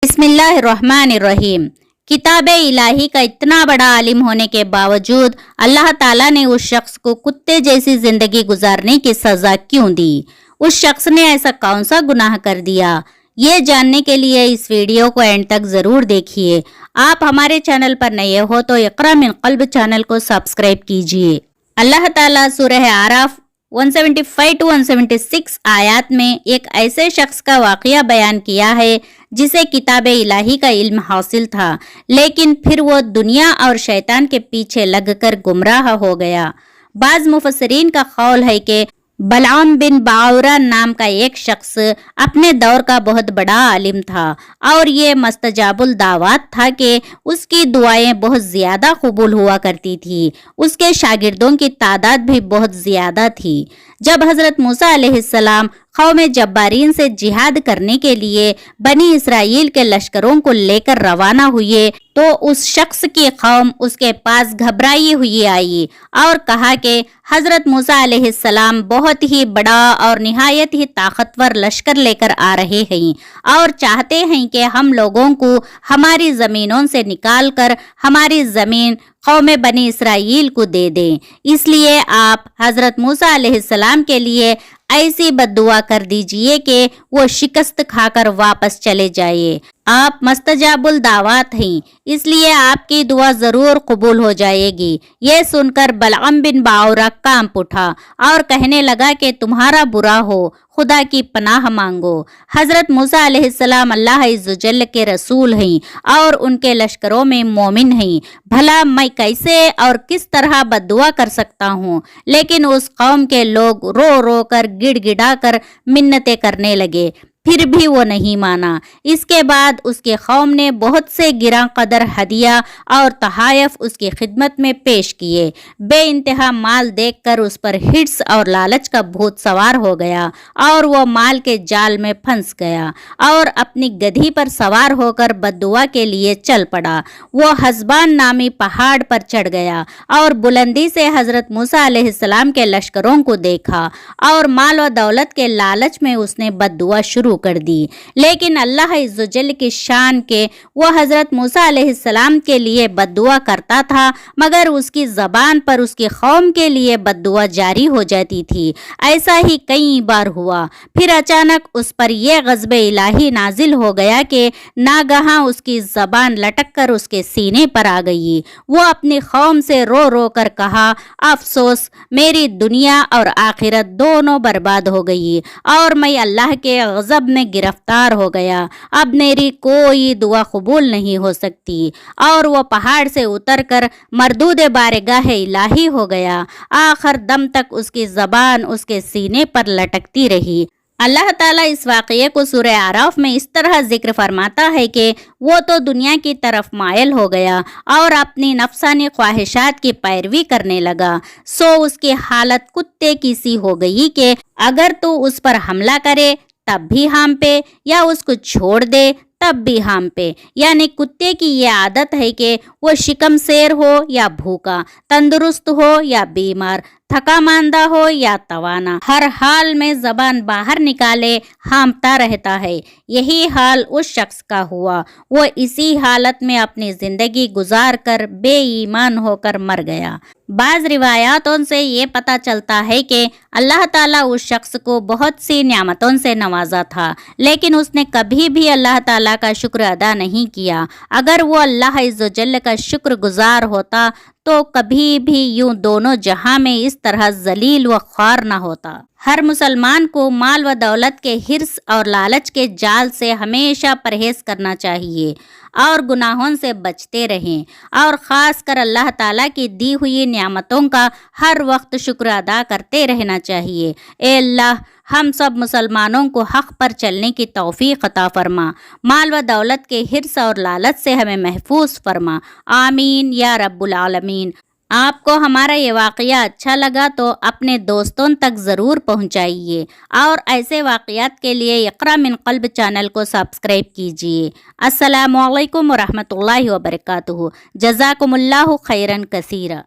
बिस्मिल्लाहिर्रहमानिर्रहीम। किताब इलाही का इतना बड़ा आलिम होने के बावजूद अल्लाह ताला ने उस शख्स को कुत्ते जैसी जिंदगी गुजारने की सजा क्यों दी? उस शख्स ने ऐसा कौन सा गुनाह कर दिया? ये जानने के लिए इस वीडियो को एंड तक जरूर देखिए। आप हमारे चैनल पर नए हो तो इक़रा मिन क़ल्ब चैनल को सब्सक्राइब कीजिए। अल्लाह ताला सूरह आराफ 175 to 176 आयत में एक ऐसे शख्स का वाक़या बयान किया है जिसे किताब इलाही का इल्म हासिल था, लेकिन फिर वो दुनिया और शैतान के पीछे लगकर गुमराह हो गया। बाज़ मुफस्सिरीन का कौल है कि बलआम बिन बाउरा नाम का एक शख्स अपने दौर का बहुत बड़ा आलिम था और ये मस्तजाबुल दावत था कि उसकी दुआएं बहुत ज़्यादा कबूल हुआ करती थी। उसके शागिर्दों की तादाद भी बहुत ज़्यादा थी। जब हज़रत मूसा अलैहिस्सलाम कौम जब्बारीन से जिहाद करने के लिए बनी इसराइल के लश्करों को लेकर रवाना हुए तो उस शख्स की कौम उसके पास घबराई हुई आई और कहा कि हज़रत मूसा अलैहिस्सलाम बहुत ही बड़ा और निहायत ही ताकतवर लश्कर लेकर आ रहे हैं और चाहते हैं कि हम लोगों को हमारी ज़मीनों से निकाल कर हमारी ज़मीन कौम बनी इसराइल को दे दें। इसलिए आप हज़रत मूसा अलैहिस्सलाम के लिए ऐसी बद्दुआ कर दीजिए कि वो शिकस्त खाकर वापस चले जाए। आप मस्तजाबुल दावत हैं, इसलिए आपकी दुआ ज़रूर कबूल हो जाएगी। ये सुनकर बलआम बिन बाउरा कांप उठा और कहने लगा कि तुम्हारा बुरा हो, खुदा की पनाह मांगो। हज़रत मूसा अलैहिस्सलाम अल्लाह इज़्ज़ल के रसूल हैं और उनके लश्करों में मोमिन हैं। भला मैं कैसे और किस तरह बद्दुआ कर सकता हूँ? लेकिन उस कौम के लोग रो रो कर गिड़गिड़ा कर मिन्नतें करने लगे, फिर भी वो नहीं माना। इसके बाद उसके कौम ने बहुत से गिरा कदर हदिया और तहायफ उसकी खिदमत में पेश किए। बेइंतहा माल देखकर उस पर हिर्स और लालच का भूत सवार हो गया और वो माल के जाल में फंस गया और अपनी गधी पर सवार होकर बद्दुआ के लिए चल पड़ा। वो हज़बान नामी पहाड़ पर चढ़ गया और बुलंदी से हज़रत मूसा अलैहिस्सलाम के लश्करों को देखा और माल व दौलत के लालच में उसने बद्दुआ शुरू कर दी। लेकिन अल्लाह इज़्ज़ल की शान के वो हज़रत मूसा अलैहिस्सलाम के लिए बद्दुआ करता था, मगर उसकी ज़बान पर उसकी कौम के लिए बद्दुआ जारी हो जाती थी। ऐसा ही कई बार हुआ। फिर अचानक उस पर यह ग़ज़ब इलाही नाजिल हो गया कि नागहां उसकी ज़बान लटक कर उसके सीने पर आ गई। वो अपनी कौम से रो रो कर कहा, अफसोस, मेरी दुनिया और आखिरत दोनों बर्बाद हो गई और मैं अल्लाह के ग़ज़ब में गिरफ्तार हो गया। अब मेरी कोई दुआ कबूल नहीं हो सकती। और वो पहाड़ से उतरकर मरदूद बारगाह इलाही हो गया। आखिर दम तक उसकी ज़बान उसके सीने पर लटकती रही। अल्लाह ताला इस वाक़ये को सूरह आराफ में इस तरह जिक्र फरमाता है कि वो तो दुनिया की तरफ मायल हो गया और अपनी नफसानी ख्वाहिशात की पैरवी करने लगा। सो उसकी हालत कुत्ते की सी हो गई कि अगर तो उस पर हमला करे तब भी हाम पे या उसको छोड़ दे तब भी हाम पे। यानी कुत्ते की ये आदत है कि वो शिकम शेर हो या भूखा, तंदुरुस्त हो या बीमार, थका मांदा हो या तवाना, हर हाल में जबान बाहर निकाले हामता रहता है। यही हाल उस शख्स का हुआ। वो इसी हालत में अपनी जिंदगी गुजार कर बेईमान होकर मर गया। बाज़ रिवायातों से ये पता चलता है कि अल्लाह ताला उस शख्स को बहुत सी नियामतों से नवाजा था, लेकिन उसने कभी भी अल्लाह ताला का शुक्र अदा नहीं किया। अगर वो अल्लाह इज़्ज़ल का शुक्र गुजार होता तो कभी भी यूं दोनों जहां में इस तरह जलील व ख्वार न होता। हर मुसलमान को माल व दौलत के हिर्स और लालच के जाल से हमेशा परहेज करना चाहिए और गुनाहों से बचते रहें और ख़ास कर अल्लाह ताला की दी हुई नियामतों का हर वक्त शुक्र अदा करते रहना चाहिए। ए अल्लाह, हम सब मुसलमानों को हक़ पर चलने की तौफ़ीक़ अता फ़रमा। माल व दौलत के हिर्स और लालच से हमें महफूज फ़रमा। आमीन या रब्बुल आलमीन। आपको हमारा ये वाक़या अच्छा लगा तो अपने दोस्तों तक ज़रूर पहुँचाइए और ऐसे वाक़यात के लिए इक़रा मिन क़ल्ब चैनल को सब्सक्राइब कीजिए। अस्सलामु अलैकुम व रहमतुल्लाहि व बरकातुहू। जज़ाकुमुल्लाहु खैरन कसीरा।